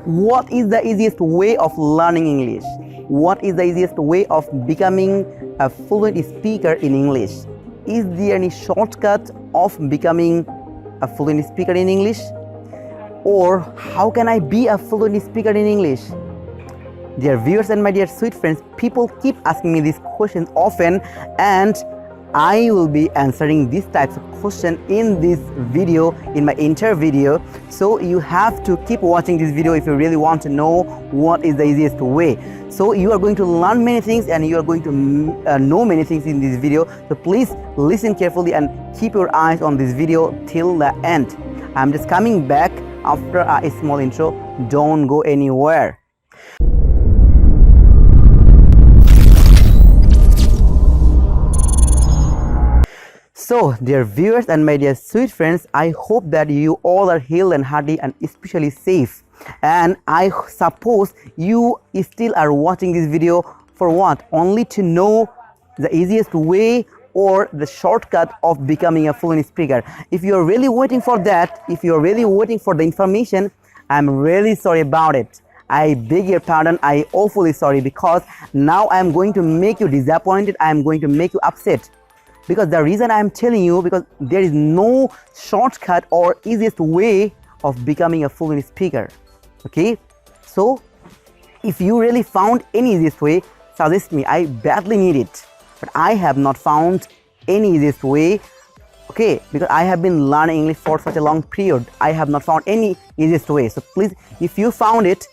what is the easiest way of learning English? What is the easiest way of becoming a fluent speaker in English? Is there any shortcut of becoming a fluent speaker in English? Or how can I be a fluent speaker in English? Dear viewers and my dear sweet friends, people keep asking me these questions often, and I will be answering these types of questions in this video, in my entire video. So you have to keep watching this video if you really want to know what is the easiest way. So you are going to learn many things and you are going to know many things in this video. So please listen carefully and keep your eyes on this video till the end. I'm just coming back after a small intro. Don't go anywhere. So, dear viewers and my dear sweet friends, I hope that you all are healthy and hearty and especially safe. And I suppose you still are watching this video for what? Only to know the easiest way or the shortcut of becoming a fluent speaker. If you are really waiting for that, if you are really waiting for the information, I'm really sorry about it. I beg your pardon. I awfully sorry, because now I am going to make you disappointed. I am going to make you upset. Because the reason I am telling you, because there is no shortcut or easiest way of becoming a fluent speaker. Okay, so if you really found any easiest way, suggest me. I badly need it, but I have not found any easiest way. Okay, because I have been learning English for such a long period, I have not found any easiest way. So please, if you found it,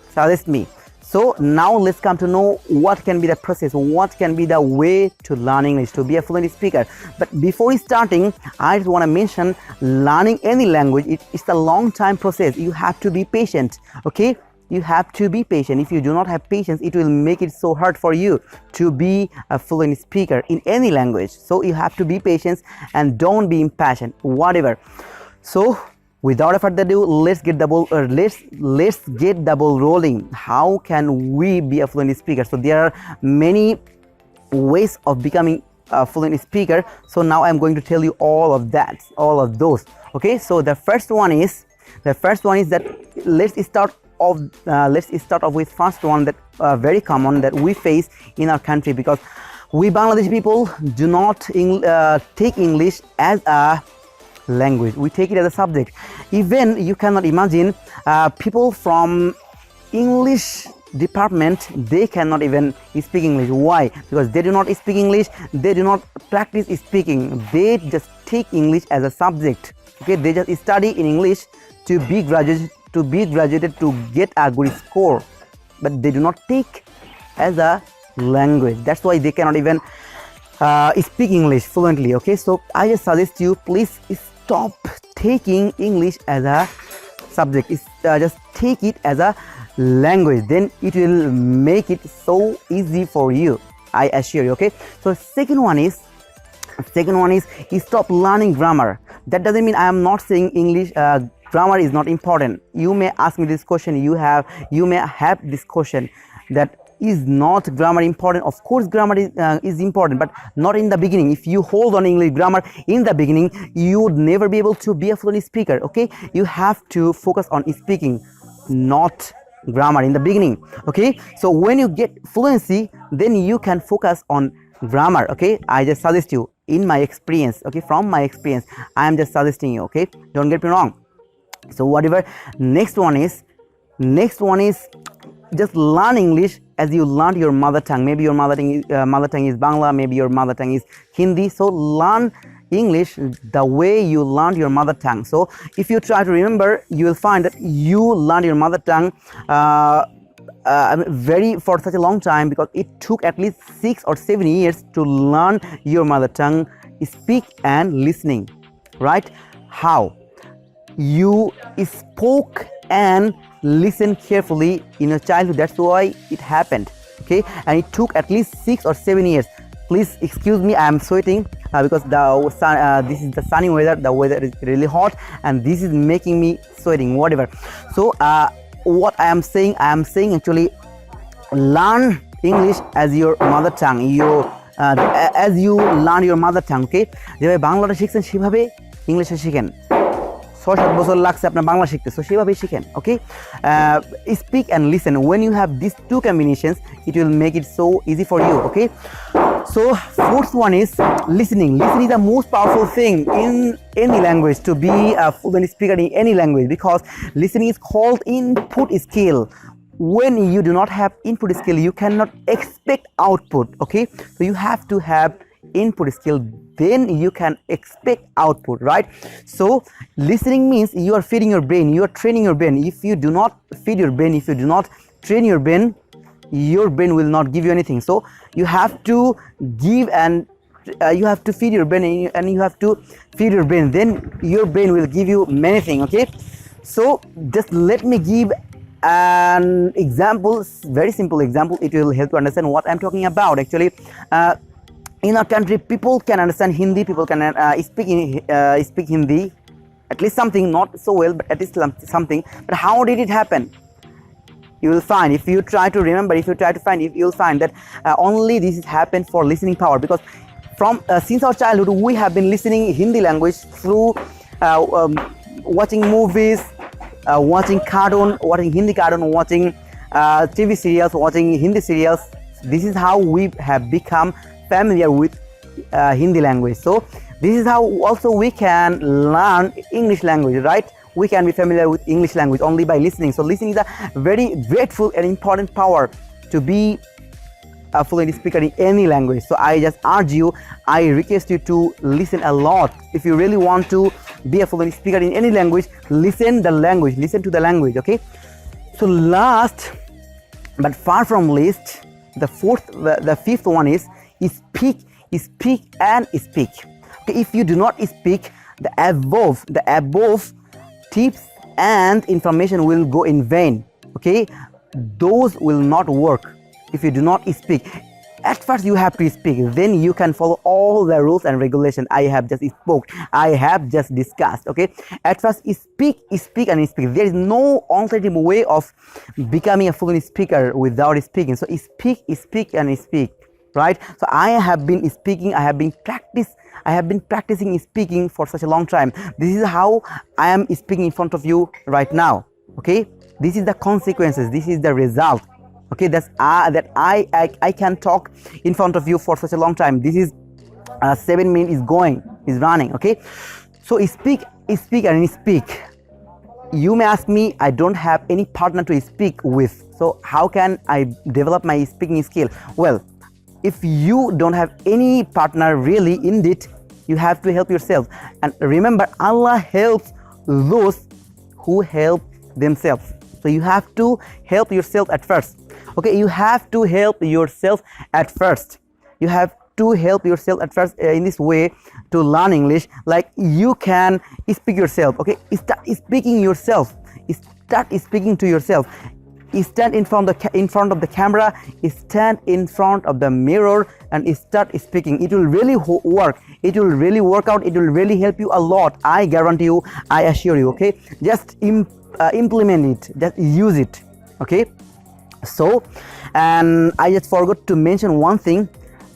suggest me. So now let's come to know what can be the process, what can be the way to learn English, to be a fluent speaker. But before starting, I just want to mention, learning any language, it's a long time process. You have to be patient, okay? You have to be patient. If you do not have patience, it will make it so hard for you to be a fluent speaker in any language. So you have to be patient and don't be impatient, whatever. So without further ado, let's get the ball. Let's get the ball rolling. How can we be a fluent speaker? So there are many ways of becoming a fluent speaker. So now I'm going to tell you all of that, all of those. Okay. So the first one is that let's start off with first one that very common that we face in our country, because we Bangladeshi people do not take English as a language. We take it as a subject. Even you cannot imagine people from English department, they cannot even speak English. Why? Because they do not speak English, they do not practice speaking, they just take English as a subject. Okay, they just study in English to be graduated to get a good score, but they do not take as a language. That's why they cannot even speak English fluently. Okay, so I just suggest you, please stop taking English as a subject. Just take it as a language, then it will make it so easy for you, I assure you. Okay, so second one is stop learning grammar. That doesn't mean I am not saying English grammar is not important. You may ask me this question, you may have this question, that is not grammar important? Of course grammar is important, but not in the beginning. If you hold on English grammar in the beginning, you would never be able to be a fluent speaker. Okay, you have to focus on speaking, not grammar in the beginning. Okay, so when you get fluency, then you can focus on grammar. Okay, I just suggest you, in my experience, okay, from my experience, I am just suggesting you. Okay, don't get me wrong. So whatever, next one is just learn English as you learn your mother tongue. Maybe your mother tongue is Bangla, maybe your mother tongue is Hindi. So learn English the way you learned your mother tongue. So if you try to remember, you will find that you learned your mother tongue for such a long time, because it took at least 6 or 7 years to learn your mother tongue, speak and listening, right? How? You spoke and listen carefully in your childhood. That's why it happened. Okay, and it took at least 6 or 7 years. Please excuse me, I am sweating because the sun, this is the sunny weather. The weather is really hot and this is making me sweating, whatever. So what I am saying actually, learn English as your mother tongue. As you learn your mother tongue. Okay, যেভাবে বাংলাটা শিখছেন সেভাবে ইংলিশে শিখেন। 6-7 বছর লাগছে আপনার বাংলা শিখতে, সো সেভাবেই শিখেন। Okay, speak and listen, when you have these two combinations it will make it so easy for you. Okay, so fourth one is listening. Listening is the most powerful thing in any language to be a fluent speaker in any language, because listening is called input skill. When you do not have input skill you cannot expect output. Okay, so you have to have input skill, then you can expect output, right? So listening means you are feeding your brain, you are training your brain. If you do not feed your brain, if you do not train your brain will not give you anything. So you have to give and you have to feed your brain, and you have to feed your brain, then your brain will give you many things. Okay, so just let me give an example, very simple example. It will help you understand what I'm talking about. Actually, in our country people can understand Hindi, people can speak Hindi, at least something, not so well, but at least something. But how did it happen? You will find, if you try to remember, if you try to find, you'll find that only this has happened for listening power, because from since our childhood we have been listening Hindi language through watching movies, watching cartoon, watching Hindi cartoon, watching TV serials, watching Hindi serials. This is how we have become familiar with Hindi language. So this is how also we can learn English language, right? We can be familiar with English language only by listening. So listening is a very grateful and important power to be a fluent speaker in any language. So I just urge you, I request you to listen a lot. If you really want to be a fluent speaker in any language, listen to the language. Okay, so last but far from least, the fifth one is speak and speak. Okay, if you do not speak, the above tips and information will go in vain. Okay, those will not work if you do not speak. At first you have to speak, then you can follow all the rules and regulations I have just discussed. Okay, at first speak and speak. There is no alternative way of becoming a fluent speaker without speaking. So speak and speak, right? So I have been speaking, I have been practicing speaking for such a long time. This is how I am speaking in front of you right now. Okay, this is the consequences, this is the result. Okay, that I can talk in front of you for such a long time. This is 7 minutes is running. Okay, so speak and speak. You may ask me, I don't have any partner to speak with, so how can I develop my speaking skill? Well, if you don't have any partner really in it, you have to help yourself. And remember, Allah helps those who help themselves. So you have to help yourself at first. Okay, you have to help yourself at first. You have to help yourself at first in this way to learn English. Like, you can speak yourself. Okay, start speaking yourself. Start speaking to yourself. Stand in front of the camera, stand in front of the mirror and start speaking. It will really work. It will really work out. It will really help you a lot. I guarantee you, I assure you. Okay, just implement it, just use it. Okay, so, and I just forgot to mention one thing.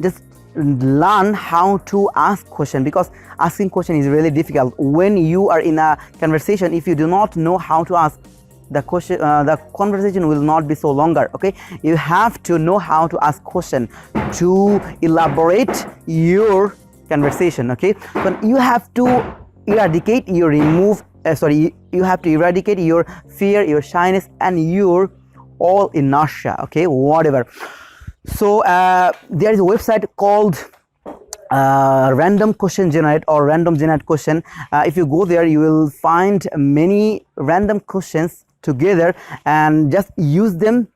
Just learn how to ask question, because asking question is really difficult. When you are in a conversation, if you do not know how to ask, the conversation will not be so longer. Okay, you have to know how to ask question to elaborate your conversation. Okay, but you have to eradicate your fear, your shyness, and your all inertia. Okay, whatever. So there is a website called random question generate or random generate question. If you go there, you will find many random questions together and just use them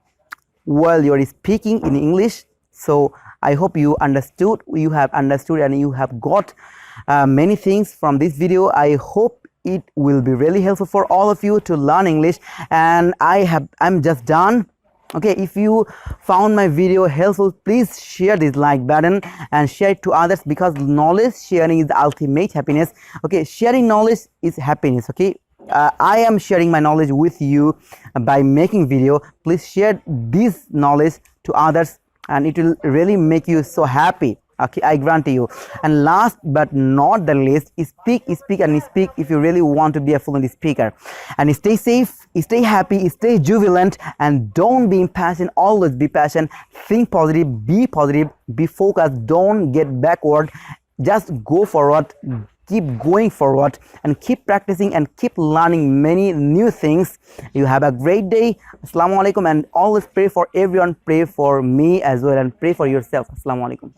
while you are speaking in English. So I hope you have understood and you have got many things from this video. I hope it will be really helpful for all of you to learn English, and I'm just done. Okay, if you found my video helpful, please share this like button and share it to others, because knowledge sharing is the ultimate happiness. Okay, sharing knowledge is happiness. Okay, I am sharing my knowledge with you by making video. Please share this knowledge to others and it will really make you so happy. Okay, I grant you. And last but not the least, speak if you really want to be a fluent speaker. And stay safe, stay happy, stay jubilant, and don't be impatient. Always be patient. Think positive, be focused. Don't get backward. Just go forward. Keep going forward and keep practicing and keep learning many new things. You have a great day. Assalamu alaikum, and always pray for everyone. Pray for me as well, and pray for yourself. Assalamu alaikum.